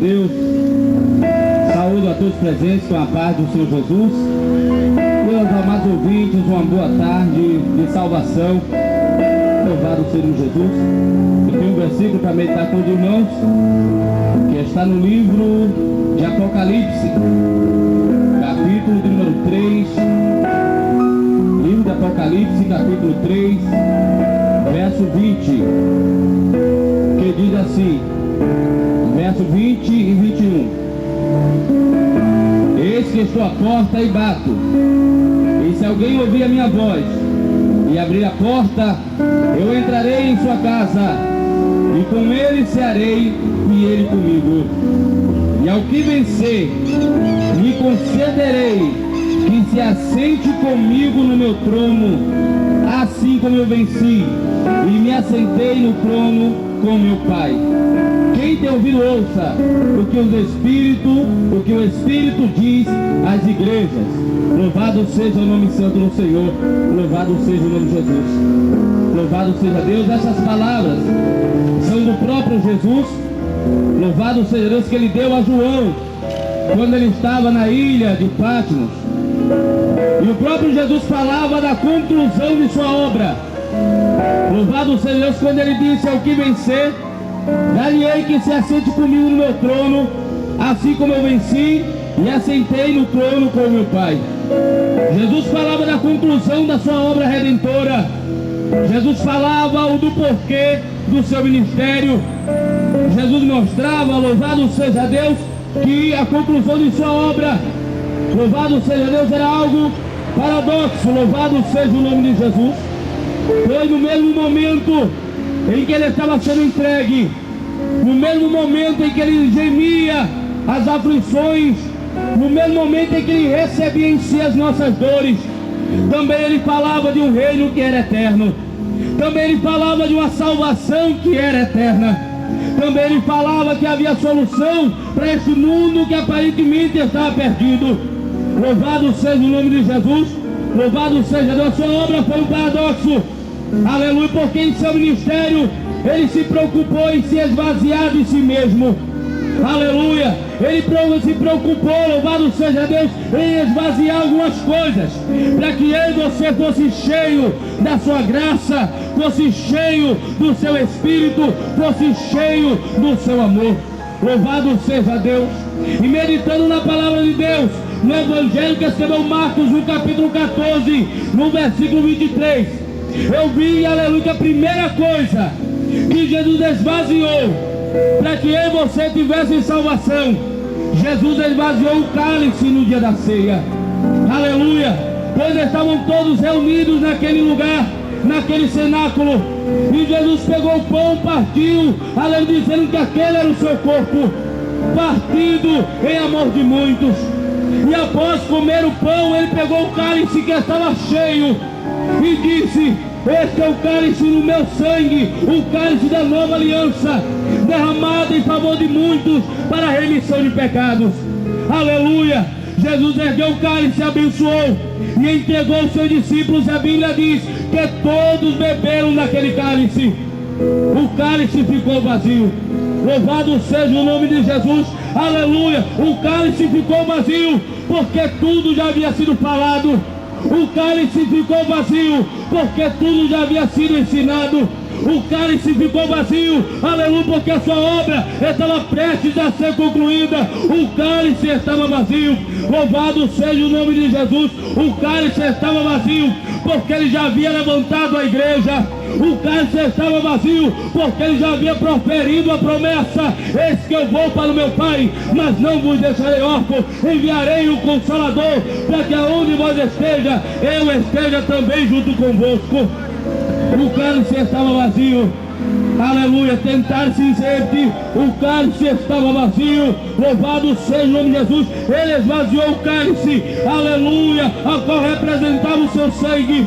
Deus, saúdo a todos presentes com a paz do Senhor Jesus. Meus amados ouvintes, uma boa tarde de salvação. Louvado seja Jesus. Eu tenho um versículo para meditar com os irmãos, que está no livro de Apocalipse, capítulo de número 3. Livro de Apocalipse, capítulo 3, verso 20, que diz assim, verso 20 e 21. Eis que estou à porta e bato, e se alguém ouvir a minha voz e abrir a porta, eu entrarei em sua casa, e com ele cearei, e ele comigo. E ao que vencer, lhe concederei que se assente comigo no meu trono, assim como eu venci e me assentei no trono com meu Pai. Quem tem ouvido, ouça o que o Espírito diz às igrejas. Louvado seja o nome santo do Senhor, louvado seja o nome de Jesus, louvado seja Deus. Essas palavras são do próprio Jesus. Louvado seja Deus, que ele deu a João quando ele estava na ilha de Patmos, e o próprio Jesus falava da conclusão de sua obra. Louvado seja Deus, quando ele disse: ao que vencer, dar-lhe-ei que se assente comigo no meu trono, assim como eu venci e assentei no trono com meu Pai. Jesus falava da conclusão da sua obra redentora. Jesus falava do porquê do seu ministério. Jesus mostrava, louvado seja Deus, que a conclusão de sua obra, louvado seja Deus, era algo paradoxo. Louvado seja o nome de Jesus. Foi no mesmo momento em que ele estava sendo entregue, no mesmo momento em que ele gemia as aflições, no mesmo momento em que ele recebia em si as nossas dores, também ele falava de um reino que era eterno, também ele falava de uma salvação que era eterna, também ele falava que havia solução para esse mundo que aparentemente estava perdido. Louvado seja o nome de Jesus, louvado seja Deus. Sua obra foi um paradoxo, aleluia, porque em seu ministério ele se preocupou em se esvaziar de si mesmo, aleluia. Ele se preocupou, louvado seja Deus, em esvaziar algumas coisas, para que eu e você fosse cheio da sua graça, fosse cheio do seu Espírito, fosse cheio do seu amor. Louvado seja Deus. E meditando na palavra de Deus, no Evangelho que escreveu Marcos, no capítulo 14, no versículo 23, eu vi, aleluia, que a primeira coisa que Jesus esvaziou para que eu e você tivesse salvação, Jesus esvaziou o cálice no dia da ceia, aleluia, pois estavam todos reunidos naquele lugar, naquele cenáculo, e Jesus pegou o pão, partiu, aleluia, dizendo que aquele era o seu corpo, partido em amor de muitos. E após comer o pão, ele pegou o cálice que estava cheio e disse: este é o cálice no meu sangue, o cálice da nova aliança, derramado em favor de muitos para a remissão de pecados. Aleluia. Jesus ergueu o cálice, abençoou e entregou aos seus discípulos. A Bíblia diz que todos beberam daquele cálice. O cálice ficou vazio. Louvado seja o nome de Jesus, aleluia. O cálice ficou vazio porque tudo já havia sido falado. O cálice ficou vazio porque tudo já havia sido ensinado. O cálice ficou vazio, aleluia, porque a sua obra estava prestes a ser concluída. O cálice estava vazio. Louvado seja o nome de Jesus. O cálice estava vazio porque ele já havia levantado a igreja. O cálice estava vazio porque ele já havia proferido a promessa: eis que eu vou para o meu Pai, mas não vos deixarei órfãos, enviarei o Consolador, para que aonde vós esteja, eu esteja também junto convosco. O cálice estava vazio, aleluia. Tentar se inserir, o cálice estava vazio. Louvado seja o nome de Jesus. Ele esvaziou o cálice, aleluia, a qual representava o seu sangue,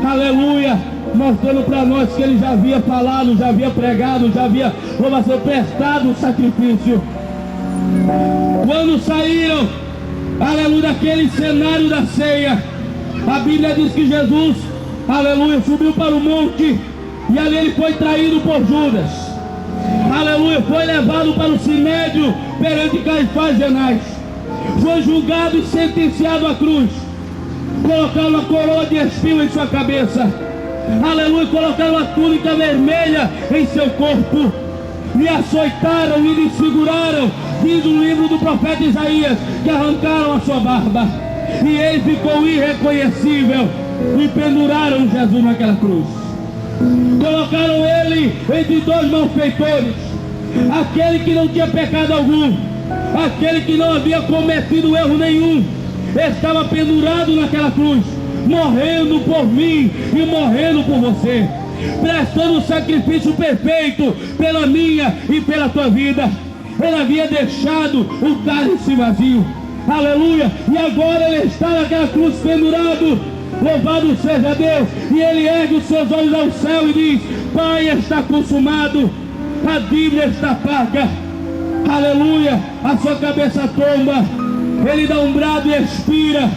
aleluia, mostrando para nós que ele já havia falado, já havia pregado, já havia, prestado o sacrifício. Quando saíram, aleluia, daquele cenário da ceia, a Bíblia diz que Jesus, aleluia, subiu para o monte, e ali ele foi traído por Judas. aleluia, foi levado para o sinédrio perante Caifás e Anás, foi julgado e sentenciado à cruz, colocaram uma coroa de espinho em sua cabeça, aleluia, colocaram uma túnica vermelha em seu corpo, lhe açoitaram, lhe desfiguraram, diz o livro do profeta Isaías, que arrancaram a sua barba, e ele ficou irreconhecível, e penduraram Jesus naquela cruz, colocaram ele entre dois malfeitores, aquele que não tinha pecado algum, aquele que não havia cometido erro nenhum, estava pendurado naquela cruz, morrendo por mim e morrendo por você, prestando o sacrifício perfeito pela minha e pela tua vida. Ele havia deixado o cálice vazio, aleluia, e agora ele está naquela cruz pendurado, louvado seja Deus, e ele ergue os seus olhos ao céu e diz: Pai, está consumado, a dívida está paga, aleluia, a sua cabeça tomba, ele dá um brado e expira,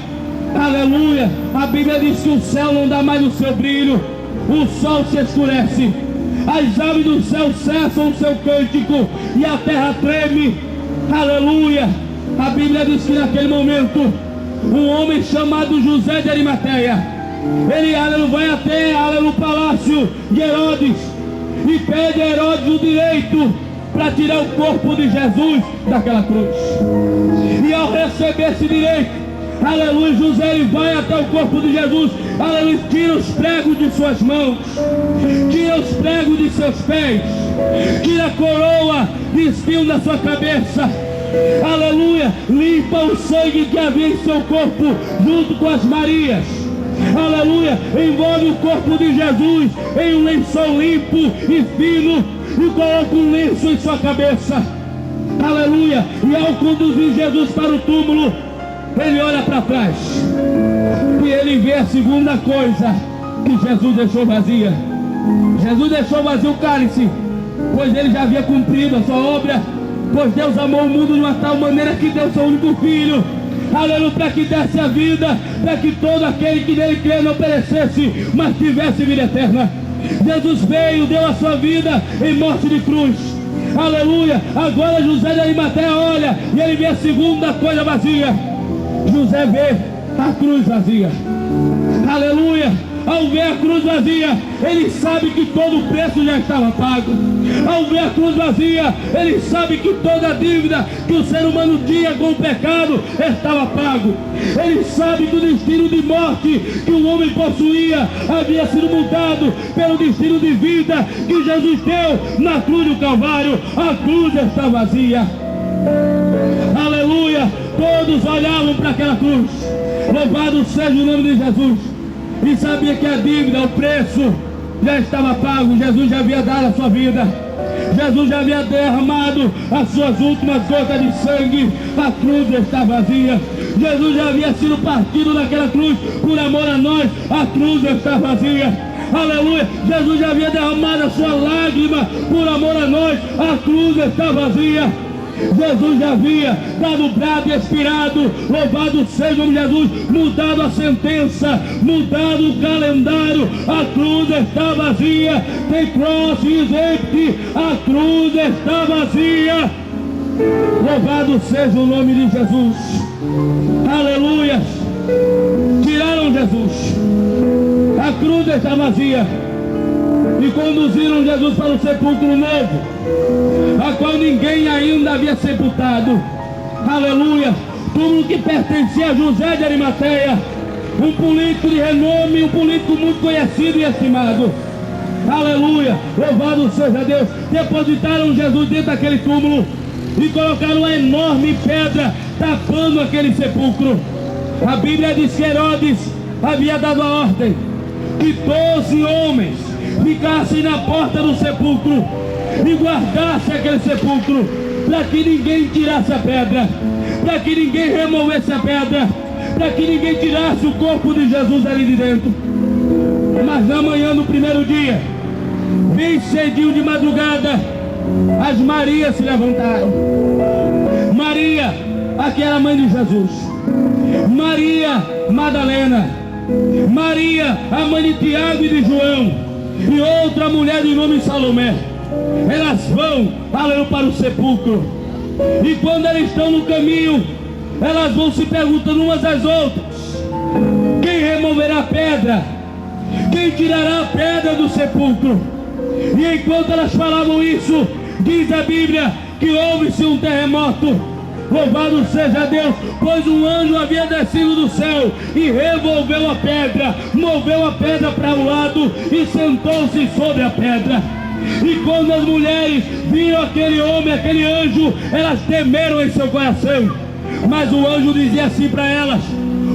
aleluia, a Bíblia diz que o céu não dá mais o seu brilho, o sol se escurece, as aves do céu cessam o seu cântico e a terra treme, aleluia. A Bíblia diz que naquele momento um homem chamado José de Arimateia, ele vai até o palácio de Herodes e pede a Herodes o direito para tirar o corpo de Jesus daquela cruz, e ao receber esse direito, aleluia, José ele vai até o corpo de Jesus, aleluia, tira os pregos de suas mãos, tira os pregos de seus pés, tira a coroa de espinho da sua cabeça, aleluia, limpa o sangue que havia em seu corpo junto com as Marias, aleluia, envolve o corpo de Jesus em um lençol limpo e fino e coloca um lenço em sua cabeça, aleluia, e ao conduzir Jesus para o túmulo, ele olha para trás e ele vê a segunda coisa que Jesus deixou vazia. Jesus deixou vazio o cálice, pois ele já havia cumprido a sua obra, pois Deus amou o mundo de uma tal maneira que deu seu único filho, aleluia, para que desse a vida, para que todo aquele que nele crê não perecesse, mas tivesse vida eterna. Jesus veio, deu a sua vida em morte de cruz, aleluia. Agora José de Arimateia olha e ele vê a segunda coisa vazia. José vê a cruz vazia, aleluia. Ao ver a cruz vazia, ele sabe que todo o preço já estava pago. Ao ver a cruz vazia, ele sabe que toda a dívida que o ser humano tinha com o pecado estava pago. Ele sabe que o destino de morte que o homem possuía havia sido mudado pelo destino de vida que Jesus deu na cruz do Calvário. A cruz está vazia, aleluia. Todos olhavam para aquela cruz, louvado seja o nome de Jesus, e sabia que a dívida, o preço já estava pago. Jesus já havia dado a sua vida, Jesus já havia derramado as suas últimas gotas de sangue. A cruz está vazia. Jesus já havia sido partido naquela cruz por amor a nós. A cruz está vazia, aleluia. Jesus já havia derramado a sua lágrima por amor a nós. A cruz está vazia. Jesus já havia dado o brado e expirado, louvado seja o nome de Jesus, mudado a sentença, mudado o calendário. A cruz está vazia. The cross is empty. A cruz está vazia. Louvado seja o nome de Jesus, aleluia. Tiraram Jesus, a cruz está vazia, e conduziram Jesus para o sepulcro novo, a qual ninguém ainda havia sepultado, aleluia. Túmulo que pertencia a José de Arimateia, um político de renome, um político muito conhecido e estimado, aleluia. Louvado seja Deus. Depositaram Jesus dentro daquele túmulo e colocaram uma enorme pedra tapando aquele sepulcro. A Bíblia diz que Herodes havia dado a ordem que 12 homens ficassem na porta do sepulcro e guardassem aquele sepulcro, para que ninguém tirasse a pedra, para que ninguém removesse a pedra, para que ninguém tirasse o corpo de Jesus ali de dentro. Mas na manhã do primeiro dia, bem cedinho de madrugada, as Marias se levantaram. Maria, aquela mãe de Jesus, Maria Madalena, Maria, a mãe de Tiago e de João, e outra mulher de nome Salomé. elas vão, aleluia, para o sepulcro. E quando elas estão no caminho, elas vão se perguntando umas às outras: quem removerá a pedra? Quem tirará a pedra do sepulcro? E enquanto elas falavam isso, diz a Bíblia que houve-se um terremoto. Louvado seja Deus, pois um anjo havia descido do céu e revolveu a pedra, moveu a pedra para o lado e sentou-se sobre a pedra. E quando as mulheres viram aquele homem, aquele anjo, elas temeram em seu coração. Mas o anjo dizia assim para elas: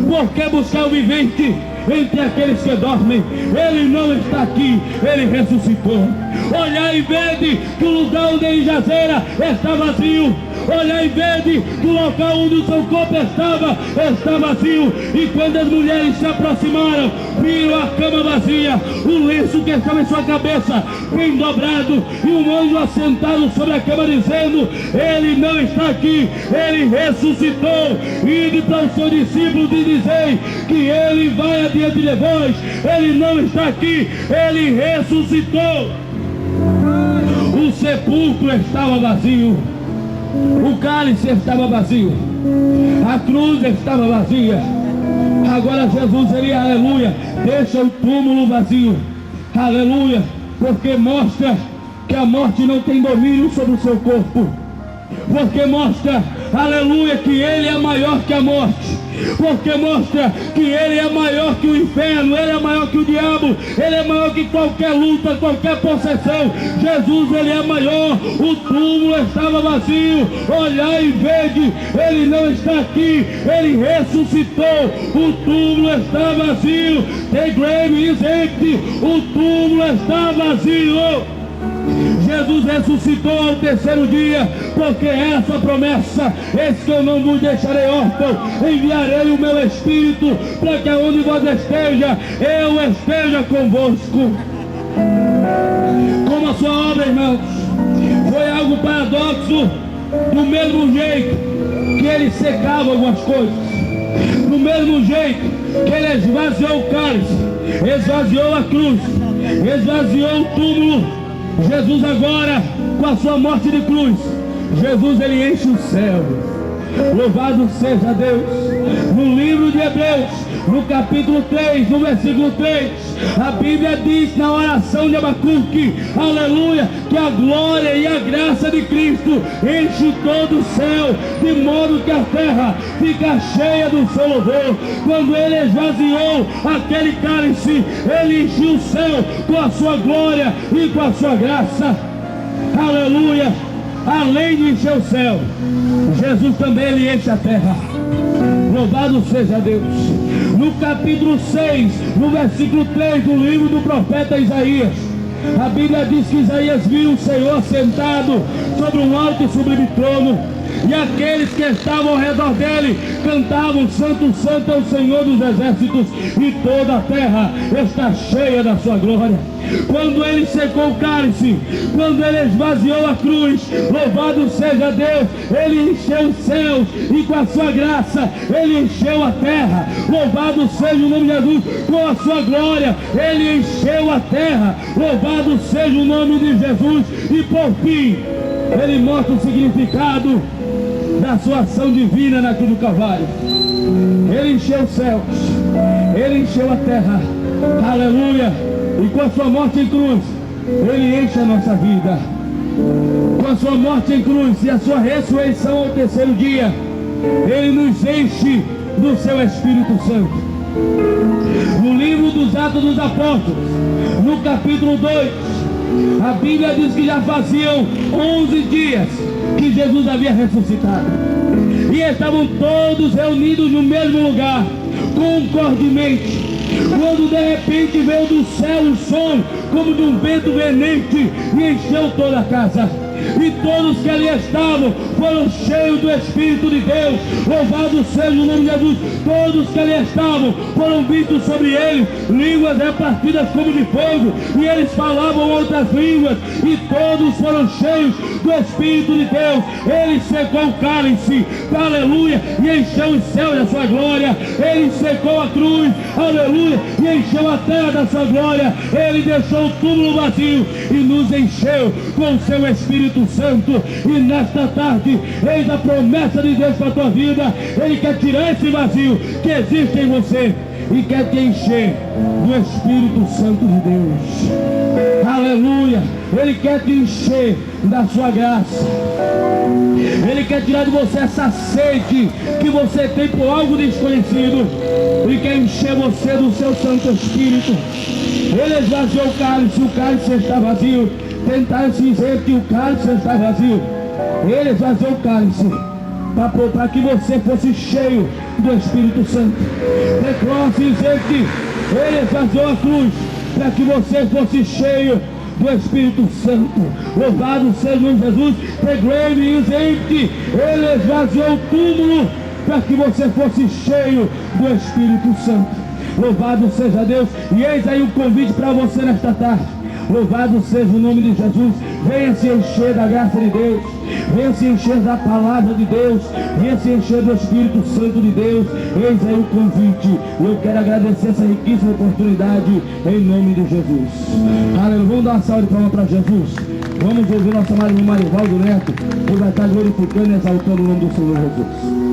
por que buscar o vivente entre aqueles que dormem? Ele não está aqui, ele ressuscitou. Olhai e vede que o lugar onde ele jazera está vazio. Olhai e vede que o local onde o seu corpo está vazio. E quando as mulheres se aproximaram, viram a cama vazia, o lenço que estava em sua cabeça bem dobrado, e um anjo assentado sobre a cama dizendo: ele não está aqui, ele ressuscitou. Ide para os seus discípulos e dizei que ele vai adiante de vós, ele não está aqui, ele ressuscitou. O sepulcro estava vazio, o cálice estava vazio, a cruz estava vazia. Agora Jesus, ele, aleluia, deixa o túmulo vazio, aleluia, porque mostra que a morte não tem domínio sobre o seu corpo, porque mostra, aleluia, que ele é maior que a morte, porque mostra que ele é maior que o inferno, ele é maior que o diabo, ele é maior que qualquer luta, qualquer possessão. Jesus, ele é maior. O túmulo estava vazio, olhai e vede, ele não está aqui, ele ressuscitou. O túmulo está vazio, the grave is empty, o túmulo está vazio. Jesus ressuscitou ao terceiro dia, porque é a sua promessa: eis que eu não vos deixarei órfão, enviarei o meu Espírito, para que aonde vós esteja, eu esteja convosco. Como a sua obra, irmãos, foi algo paradoxo. Do mesmo jeito que ele secava algumas coisas, do mesmo jeito que ele esvaziou o cálice, esvaziou a cruz, esvaziou o túmulo, Jesus agora, com a sua morte de cruz, Jesus, ele enche o céu. Louvado seja Deus. No livro de Hebreus, no capítulo 3, no versículo 3, a Bíblia diz na oração de Abacuque, aleluia, que a glória e a graça de Cristo enche todo o céu, de modo que a terra fica cheia do seu louvor. Quando ele esvaziou aquele cálice, ele encheu o céu com a sua glória e com a sua graça, aleluia. Além de encher o céu, Jesus também, ele enche a terra. Louvado seja Deus. No capítulo 6, no versículo 3 do livro do profeta Isaías, a Bíblia diz que Isaías viu o Senhor sentado sobre um alto e sublime trono, e aqueles que estavam ao redor dele cantavam: Santo, Santo é o Senhor dos exércitos, e toda a terra está cheia da sua glória. Quando ele secou o cálice, quando ele esvaziou a cruz, louvado seja Deus, ele encheu os céus, e com a sua graça ele encheu a terra. Louvado seja o nome de Jesus. Com a sua glória ele encheu a terra. Louvado seja o nome de Jesus. E por fim, ele mostra o significado da sua ação divina na cruz do Calvário. Ele encheu os céus, ele encheu a terra, aleluia. E com a sua morte em cruz, ele enche a nossa vida. Com a sua morte em cruz e a sua ressurreição ao terceiro dia, ele nos enche do seu Espírito Santo. No livro dos Atos dos Apóstolos, no capítulo 2, a Bíblia diz que já faziam 11 dias que Jesus havia ressuscitado, e estavam todos reunidos no mesmo lugar, concordemente, quando de repente veio do céu um som como de um vento veemente e encheu toda a casa. e todos que ali estavam foram cheios do Espírito de Deus. Louvado seja o nome de Jesus. Todos que ali estavam foram vistos sobre eles línguas repartidas como de fogo, e eles falavam outras línguas, e todos foram cheios do Espírito de Deus. Ele secou o cálice, aleluia, e encheu os céus da sua glória. Ele secou a cruz, aleluia, e encheu a terra da sua glória. Ele deixou o túmulo vazio e nos encheu com o seu Espírito Santo. E nesta tarde, eis a promessa de Deus para a tua vida. Ele quer tirar esse vazio que existe em você e quer te encher do Espírito Santo de Deus. Aleluia. Ele quer te encher da sua graça. Ele quer tirar de você essa sede que você tem por algo desconhecido, e quer encher você do seu Santo Espírito. Ele esvaziou o cálice está vazio. Tentaram se dizer que o cálice está vazio. Ele esvaziou o cálice para que você fosse cheio do Espírito Santo. Declara-se dizer que ele esvaziou a cruz para que você fosse cheio do Espírito Santo. Louvado seja o nome de Jesus. The grave is empty. Ele esvaziou o túmulo para que você fosse cheio do Espírito Santo. Louvado seja Deus. E eis aí um convite para você nesta tarde. Louvado seja o nome de Jesus. Venha se encher da graça de Deus. Venha se encher da palavra de Deus. Venha se encher do Espírito Santo de Deus. Eis aí o convite. Eu quero agradecer essa riquíssima oportunidade em nome de Jesus. Aleluia. Vamos dar uma salva de palmas para Jesus. Vamos ouvir nosso amado irmão Marivaldo Neto, que vai estar glorificando e exaltando o nome do Senhor Jesus.